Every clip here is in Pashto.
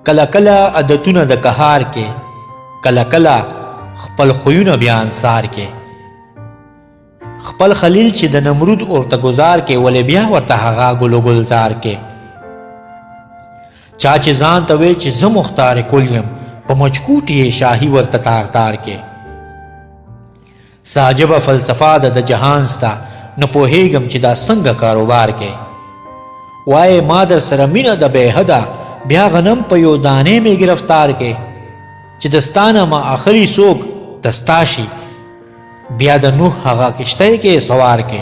کله کله عادتونه د قهار کې، کله کله خپل خویونه بیا انصار کې. خپل خلیل چې د نمرود ورته گزار کې، ولې بیا ورته هغه ګل و ګلزار کې. چا چې ځان ته وی چې زه مختار کل یم، په مچکوټ یې شاهي ورته تار تار کې. ساجبه فلسفه د جهان ستا، نه پوهیږم چې دا څنګه کاروبار کې. وایې ما در سره مینه د بې حده، بیا غنم په یو دانې مې گرفتار کې. چې دستانه ما اخلي څوک دستا شي، بیا د نوح هغه کشتۍ کې سوار کې.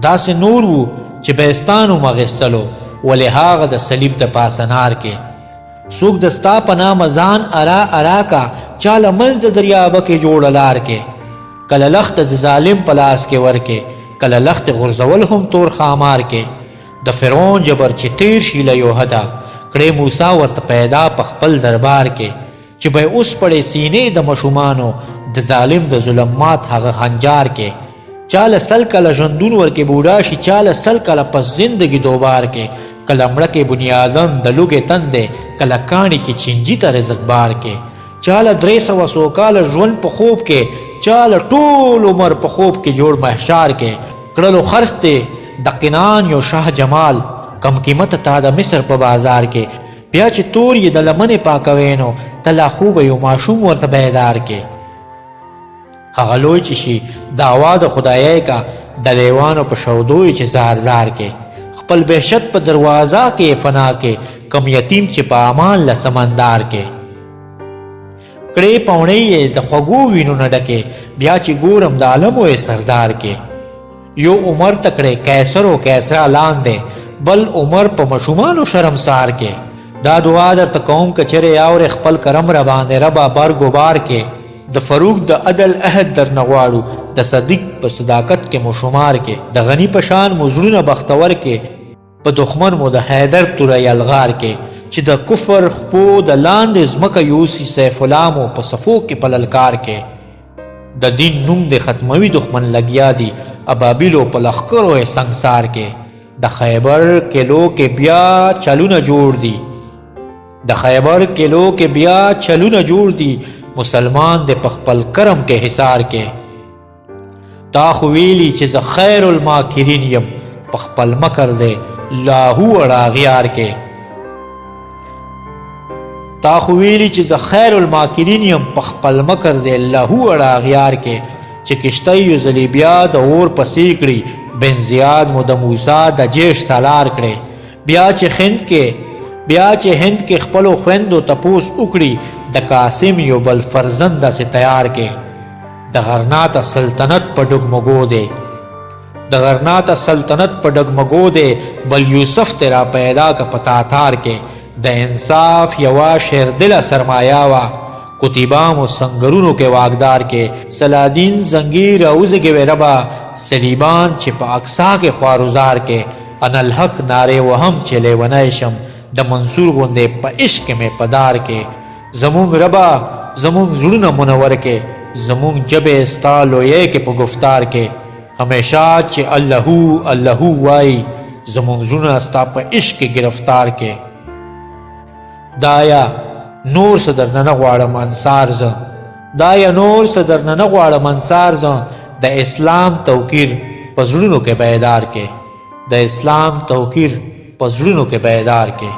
داسې نور وو چې بهستانو مغستلو، ولې هغه د صلیب د پاسنار کې. څوک دستا په نامه ځان ارا ارا کا، چاله منځ د دریابه کې جوړه لار کې. کله لخت د ظالم په لاس کې ورکې، کله لخت غرزول هم تور خامار کې. د فرعون جبر چې تیر شي له یو حده، کړې موسی ورته پیدا په خپل دربار کې. چې به اوس پړې سینې د مشومانو، د ظالم د ظلمات هغه خنجار کې. چاله سل کله ژوندون ورکې بوډا شي، چاله سل کله پس زندگی دوبار کې. کله مړه کې بنیادم د لوږې تندې، کله کاڼي کې چینجي ته رزق بار کې. چاله 300 کاله ژوند په خوب کې، چاله ټول عمر په خوب کې جوړ محشار کې. کړلو خرڅ دی د قنان یو شاه جمال، کم قیمت تا د مصر په بازار کې. بیا چې تور یې د لمنې پاکوینو، تلا خوب یو ماشوم ورته بیدار کې. هغه لوی چې شي دعوا د خدایۍ کا، د لیوانو په شودوی چې زار زار کې. خپل بهشت په دروازه کې فنا کې، کم یتیم چې په امان له سمندار کې. کړې پاونۍ یې د خوږو وینو نه ډکې، بیا چې ګورم د عالمو یې سردار کې. یو عمر تکړې کیسر و کیسرا لاندې، بل عمر په مشومانو شرمسار کې. دا دعا درته کوم که چیرې اورې خپل کرم را باندې ربا برګ و بار کې. د فروغ د عدل عهد در نغواړو، د صدیق په صداقت کې مو شمار کې. د غنی په شان مو زړونه بختور کې، په دښمن مو د حیدر توره یلغار کې. چې د کفر خپو د لاندې ځمکه یوسي، سیف الله مو په صفو کې په للکار کې. د دین نوم د ختموي دښمن لګیا دي، ابابیلو په لښکرو یې سنګسار کې. د خیبر کلو کې بیا چلونه جوړ دي، د خیبر کلو کې بیا چلونه جوړ دي. مسلمان د پخپل کرم کې حصار کې. تا خو ویلی چې زه خیر الماکرین یم، پخپل مکر دی لاهو اړاغیار کې. تا خو ویلی چې زه خیر الماکرین یم، پخپل مکر دی لاهو اړاغیار کې. چې کشتۍ یو ځلې بیا د اور پسې کړي، بن زیاد مو د موسی د جیش سالار کړي. بیا چې هند کې خپلو خویندو تپوس وکړي، د قاسم یو بل فرزند داسې تیار کې. د غرناط سلطنت په ډګمګو دی، د غرناط سلطنت په ډګمګو دی. بل یوسف تیرا پیدا که په تاتار کې. د انصاف یوا شیردله سرمایه وا، کتیبام و سنگرونو کې واقدار کې. سلادین زنگیر اوزګې وی ربا، سلیمان چې په اقصا کې خوارزار کې. انا الحق ناره وهم چې لیونی شم، د منصور غوندې په عشق مې پدار کې. زمونږ ربا زمونږ زړونه منور کې، زمونږ جبې ستا لویې کې په گفتار کې. همیشه چې اللهو اللهو وای، زمونږ زړونه ستا په عشق کې گرفتار کې. دایا نور څه درنه نه غواړم انصار زه، دایا نور څه درنه نه غواړم انصار زه. د اسلام توقیر په زړونو کې بیدار کې، د اسلام توقیر په زړونو کې بیدار کې.